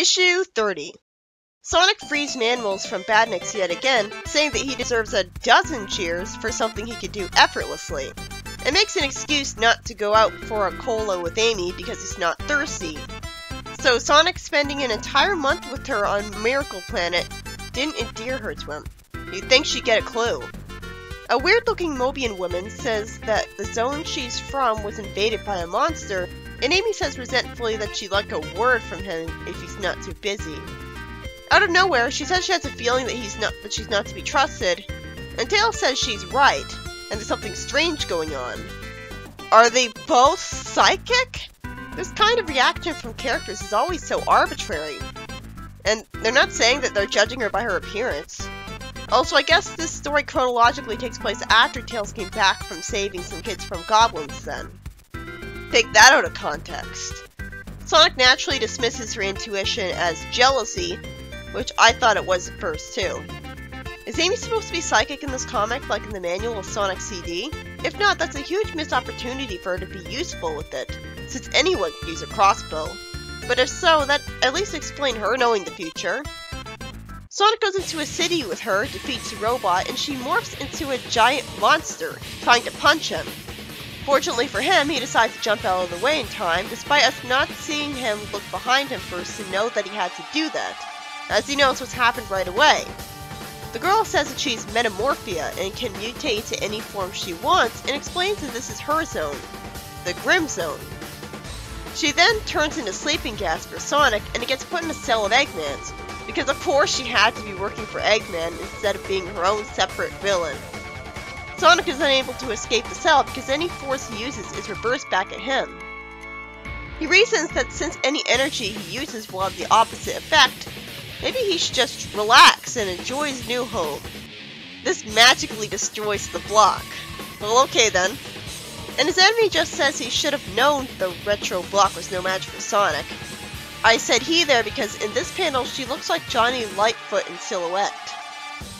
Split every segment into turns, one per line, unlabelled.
Issue 30. Sonic frees Manimals from badniks yet again, saying that he deserves a dozen cheers for something he could do effortlessly, and makes an excuse not to go out for a cola with Amy because he's not thirsty. So Sonic spending an entire month with her on Miracle Planet didn't endear her to him. You'd think she'd get a clue. A weird-looking Mobian woman says that the zone she's from was invaded by a monster, and Amy says resentfully that she'd like a word from him if he's not too busy. Out of nowhere, she says she has a feeling that she's not to be trusted, and Tails says she's right, and there's something strange going on. Are they both psychic? This kind of reaction from characters is always so arbitrary. And they're not saying that they're judging her by her appearance. Also, I guess this story chronologically takes place after Tails came back from saving some kids from goblins then. Take that out of context. Sonic naturally dismisses her intuition as jealousy, which I thought it was at first too. Is Amy supposed to be psychic in this comic, like in the manual of Sonic CD? If not, that's a huge missed opportunity for her to be useful with it, since anyone could use a crossbow. But if so, that at least explain her knowing the future. Sonic goes into a city with her, defeats a robot, and she morphs into a giant monster, trying to punch him. Fortunately for him, he decides to jump out of the way in time, despite us not seeing him look behind him first to know that he had to do that, as he knows what's happened right away. The girl says that she's Metamorphia and can mutate to any form she wants, and explains that this is her zone, the Grim Zone. She then turns into sleeping gas for Sonic, and he gets put in a cell of Eggman's, because of course she had to be working for Eggman instead of being her own separate villain. Sonic is unable to escape the cell because any force he uses is reversed back at him. He reasons that since any energy he uses will have the opposite effect, maybe he should just relax and enjoy his new home. This magically destroys the block. Well, okay then. And his enemy just says he should have known the retro block was no match for Sonic. I said he there because in this panel she looks like Johnny Lightfoot in silhouette.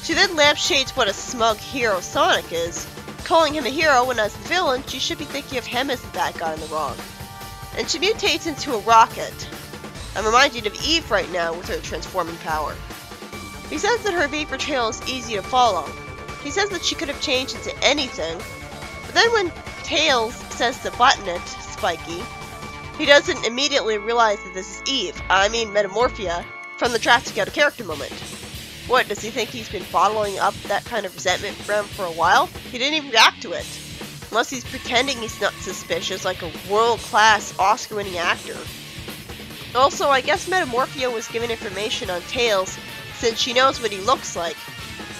She then lampshades what a smug hero Sonic is, calling him a hero when as the villain she should be thinking of him as the bad guy in the wrong. And she mutates into a rocket. I'm reminded of Eve right now with her transforming power. He says that her vapor trail is easy to follow. He says that she could have changed into anything, but then when Tails says to button it, Spiky, he doesn't immediately realize that this is Eve, Metamorphia, from the Drastic Out of Character moment. What, does he think he's been bottling up that kind of resentment from him for a while? He didn't even react to it. Unless he's pretending he's not suspicious like a world-class Oscar-winning actor. Also, I guess Metamorphia was given information on Tails since she knows what he looks like,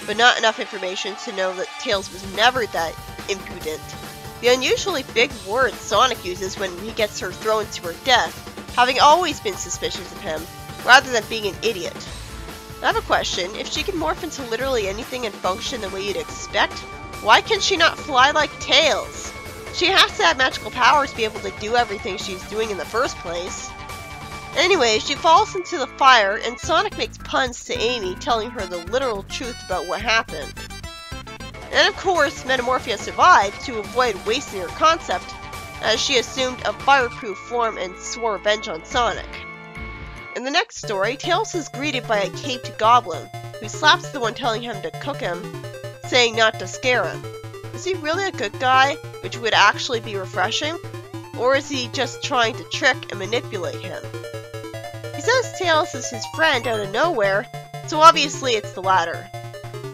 but not enough information to know that Tails was never that impudent. The unusually big words Sonic uses when he gets her thrown to her death, having always been suspicious of him, rather than being an idiot. I have a question. If she can morph into literally anything and function the way you'd expect, why can she not fly like Tails? She has to have magical powers to be able to do everything she's doing in the first place. Anyway, she falls into the fire, and Sonic makes puns to Amy, telling her the literal truth about what happened. And of course, Metamorphia survived to avoid wasting her concept, as she assumed a fireproof form and swore revenge on Sonic. In the next story, Tails is greeted by a caped goblin, who slaps the one telling him to cook him, saying not to scare him. Is he really a good guy, which would actually be refreshing? Or is he just trying to trick and manipulate him? He says Tails is his friend out of nowhere, so obviously it's the latter.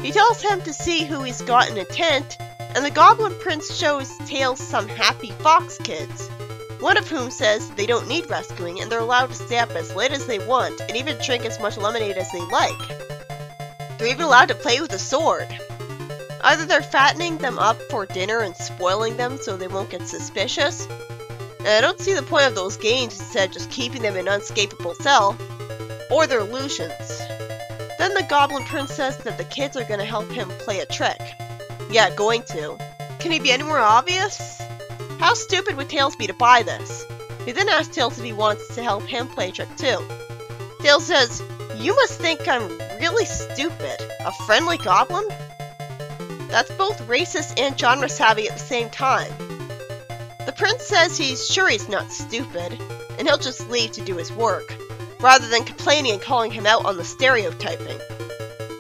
He tells him to see who he's got in a tent, and the Goblin Prince shows Tails some happy fox kids, one of whom says they don't need rescuing and they're allowed to stay up as late as they want and even drink as much lemonade as they like. They're even allowed to play with a sword. Either they're fattening them up for dinner and spoiling them so they won't get suspicious, and I don't see the point of those games instead of just keeping them in an unescapable cell, or they're illusions. Then the Goblin Prince says that the kids are going to help him play a trick. Yeah, going to. Can he be any more obvious? How stupid would Tails be to buy this? He then asks Tails if he wants to help him play a trick too. Tails says, "You must think I'm really stupid. A friendly goblin?" That's both racist and genre-savvy at the same time. The prince says he's sure he's not stupid, and he'll just leave to do his work. rather than complaining and calling him out on the stereotyping.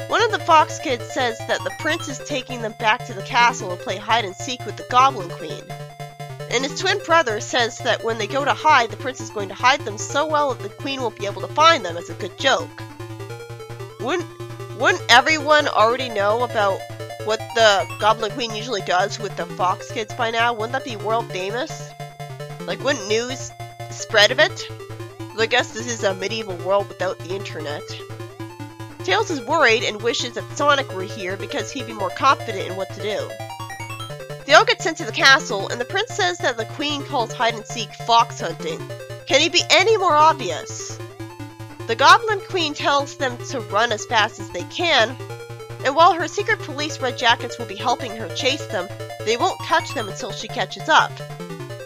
One of the Fox kids says that the prince is taking them back to the castle to play hide and seek with the Goblin Queen. And his twin brother says that when they go to hide, the prince is going to hide them so well that the queen won't be able to find them as a good joke. Wouldn't everyone already know about what the Goblin Queen usually does with the Fox kids by now? Wouldn't that be world famous? Like, wouldn't news spread of it? But I guess this is a medieval world without the internet. Tails is worried and wishes that Sonic were here because he'd be more confident in what to do. They all get sent to the castle, and the prince says that the queen calls hide-and-seek fox hunting. Can he be any more obvious? The Goblin Queen tells them to run as fast as they can, and while her secret police red jackets will be helping her chase them, they won't catch them until she catches up.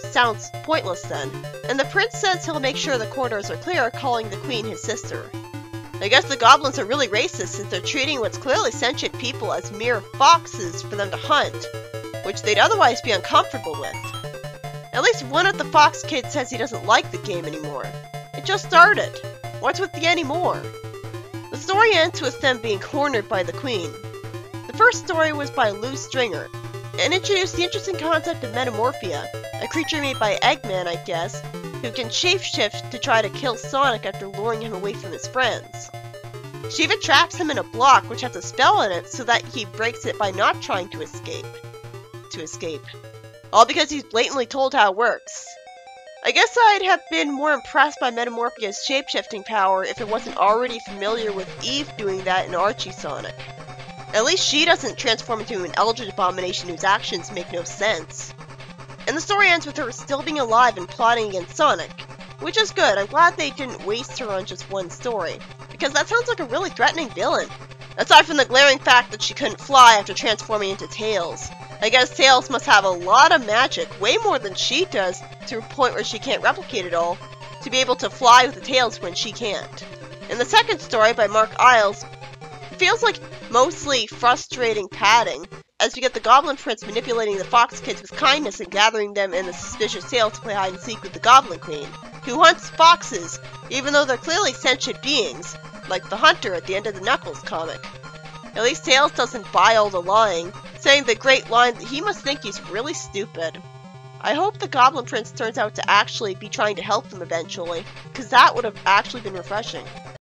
Sounds pointless then. And the prince says he'll make sure the corridors are clear, calling the queen his sister. I guess the goblins are really racist since they're treating what's clearly sentient people as mere foxes for them to hunt, which they'd otherwise be uncomfortable with. At least one of the Fox kids says he doesn't like the game anymore. It just started. What's with the anymore? The story ends with them being cornered by the queen. The first story was by Lou Stringer, and introduced the interesting concept of metamorphia, a creature made by Eggman, I guess, who can shapeshift to try to kill Sonic after luring him away from his friends. She even traps him in a block which has a spell in it so that he breaks it by not trying to escape. All because he's blatantly told how it works. I guess I'd have been more impressed by Metamorphia's shapeshifting power if it wasn't already familiar with Eve doing that in Archie Sonic. At least she doesn't transform into an eldritch abomination whose actions make no sense. And the story ends with her still being alive and plotting against Sonic, which is good. I'm glad they didn't waste her on just one story, because that sounds like a really threatening villain. Aside from the glaring fact that she couldn't fly after transforming into Tails. I guess Tails must have a lot of magic, way more than she does, to a point where she can't replicate it all, to be able to fly with the Tails when she can't. In the second story, by Mark Isles, it feels like mostly frustrating padding, as we get the Goblin Prince manipulating the Fox kids with kindness and gathering them in the suspicious tale to play hide-and-seek with the Goblin Queen, who hunts foxes, even though they're clearly sentient beings, like the Hunter at the end of the Knuckles comic. At least Tails doesn't buy all the lying, saying the great line that he must think he's really stupid. I hope the Goblin Prince turns out to actually be trying to help them eventually, because that would have actually been refreshing.